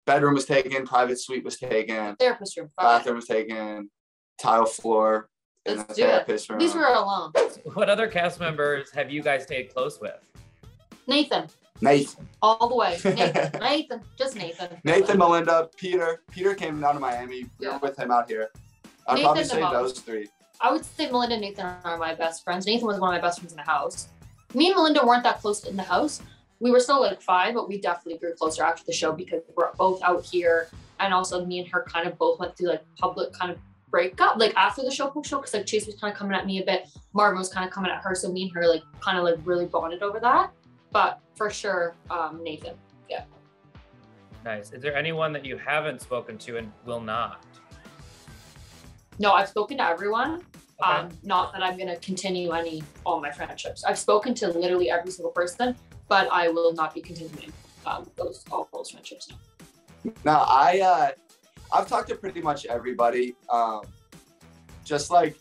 bedroom was taken, private suite was taken, therapist room, bathroom was taken, tile floor in the therapist room. These were alone. What other cast members have you guys stayed close with? Nathan. All the way. Nathan. Just Nathan. Nathan, Melinda, Peter. Peter came down to Miami. We were with him out here. I'd probably say those three. I would say Melinda and Nathan are my best friends. Nathan was one of my best friends in the house. Me and Melinda weren't that close in the house. We were still like fine, but we definitely grew closer after the show because we're both out here. And also me and her kind of both went through like public kind of breakup, like after the show, because like Chase was kind of coming at me a bit. Marvin was kind of coming at her. So me and her like kind of like really bonded over that. But for sure, Nathan. Yeah. Nice. Is there anyone that you haven't spoken to and will not? No, I've spoken to everyone. Okay. Not that I'm going to continue all my friendships. I've spoken to literally every single person, but I will not be continuing all those friendships. No, I've talked to pretty much everybody. Just like,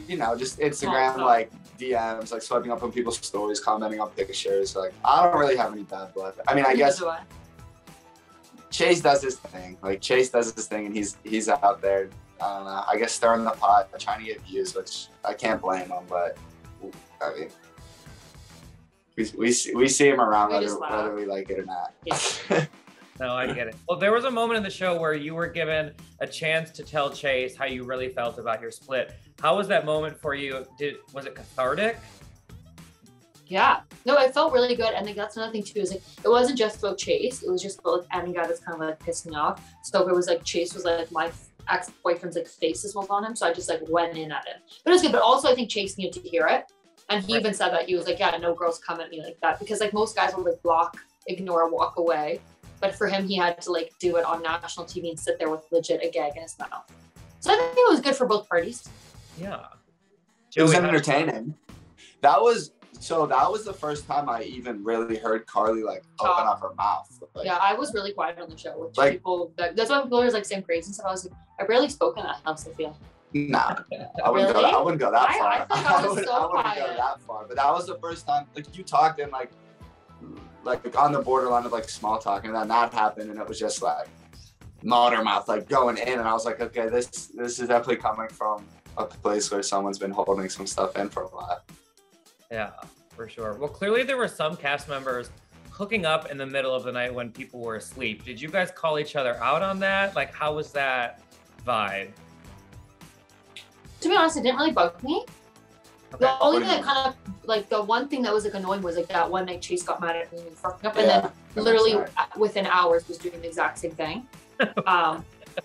you know, just Instagram, like DMs, like swiping up on people's stories, commenting on pictures. Like, I don't really have any bad blood. I mean, I guess Chase does his thing. Like, Chase does his thing, and he's out there. I don't know. I guess stirring the pot, trying to get views, which I can't blame him. But I mean, we see him around whether we like it or not. Yeah. No, I get it. Well, there was a moment in the show where you were given a chance to tell Chase how you really felt about your split. How was that moment for you? Was it cathartic? Yeah. No, it felt really good. And like that's another thing too, is like it wasn't just about Chase. It was just about like any guy that's kind of like pissed me off. So it was like Chase was like my ex-boyfriend's like faces was on him. So I just like went in at him. But it was good. But also I think Chase needed to hear it. And he even said that he was like, yeah, no girls come at me like that. Because like most guys will like block, ignore, walk away. But for him, he had to like do it on national TV and sit there with legit a gag in his mouth. So I think it was good for both parties. Yeah. It was entertaining. That was the first time I even really heard Carly like open up her mouth. Like, yeah, I was really quiet on the show, which like, people, that's why people are like saying crazy stuff. I was like, I barely spoke in that house, I feel. Nah, I wouldn't go that far. I wouldn't go that far. But that was the first time, like you talked in like on the borderline of like small talk, and then that happened, and it was just like motor mouth like going in, and I was like, okay, this is definitely coming from a place where someone's been holding some stuff in for a while. Yeah, for sure. Well, clearly there were some cast members hooking up in the middle of the night when people were asleep. Did you guys call each other out on that? Like, how was that vibe? To be honest, it didn't really bug me. Okay. The only thing that kind of, like, the one thing that was, like, annoying was, like, that one night Chase got mad at me and fucking up, and then literally within hours was doing the exact same thing.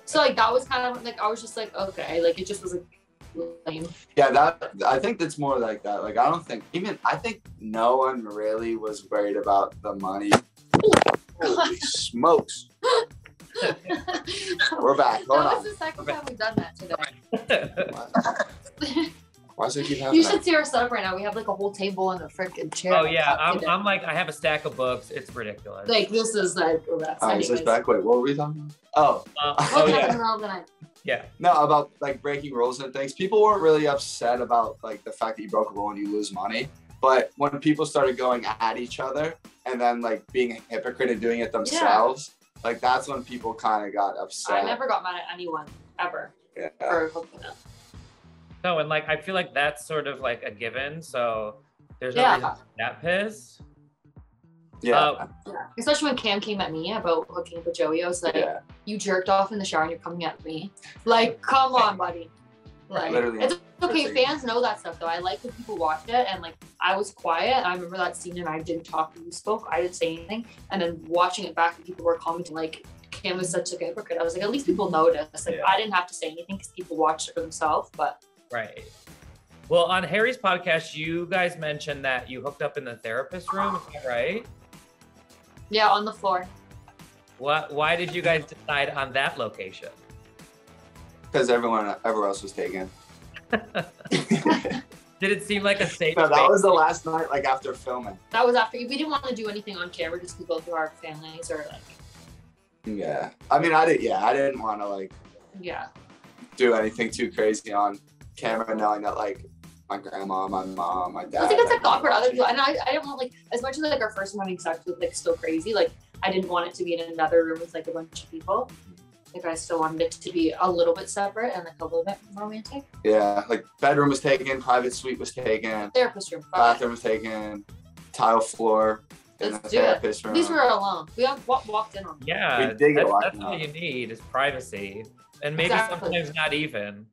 So, like, that was kind of, like, I was just like, okay, like, it just was, like, lame. Yeah, I think that's more like that. Like, I think no one really was worried about the money. Holy smokes. We're back. Hold on. That was the second time we've done that today. Why does it keep happening? You should see our setup right now. We have like a whole table and a freaking chair. Oh yeah, I'm like, I have a stack of books. It's ridiculous. Like this is like, that's is this back? Wait, what were we talking about? Yeah. No, about like breaking rules and things. People weren't really upset about like the fact that you broke a rule and you lose money. But when people started going at each other and then like being a hypocrite and doing it themselves, like that's when people kind of got upset. I never got mad at anyone ever for hooking up. No, and like I feel like that's sort of like a given. So there's no reason to be that pissed. Yeah. Especially when Cam came at me about hooking up with Joey. I was like, you jerked off in the shower and you're coming at me. Like, come on, buddy. Like, it's okay. Fans know that stuff though. I like when people watch it, and like I was quiet. I remember that scene and I didn't talk when you spoke. I didn't say anything. And then watching it back and people were commenting like, Cam was such a hypocrite. I was like, at least people noticed. Like I didn't have to say anything because people watched it for themselves. But right. Well, on Harry's podcast, you guys mentioned that you hooked up in the therapist room, is that right? Yeah, on the floor. Why did you guys decide on that location? Because everyone else was taken. Did it seem like a safe No, that was the last night, like after filming. That was after. We didn't want to do anything on camera just to go through our families or like. Yeah, I mean, I didn't want to like. Yeah. Do anything too crazy on camera, knowing that like my grandma, my mom, my dad. I think it's like awkward other people, and I didn't want like as much as like our first time having sex was like still crazy. Like I didn't want it to be in another room with like a bunch of people. Like I still wanted it to be a little bit separate and like a little bit romantic. Yeah, like bedroom was taken, private suite was taken, Therapist room. bathroom was taken, tile floor in the Let's do it. therapist room. These were alone. We all walked in on them. Yeah, We did get that's lucky. all you need is privacy, and maybe Exactly. sometimes not even.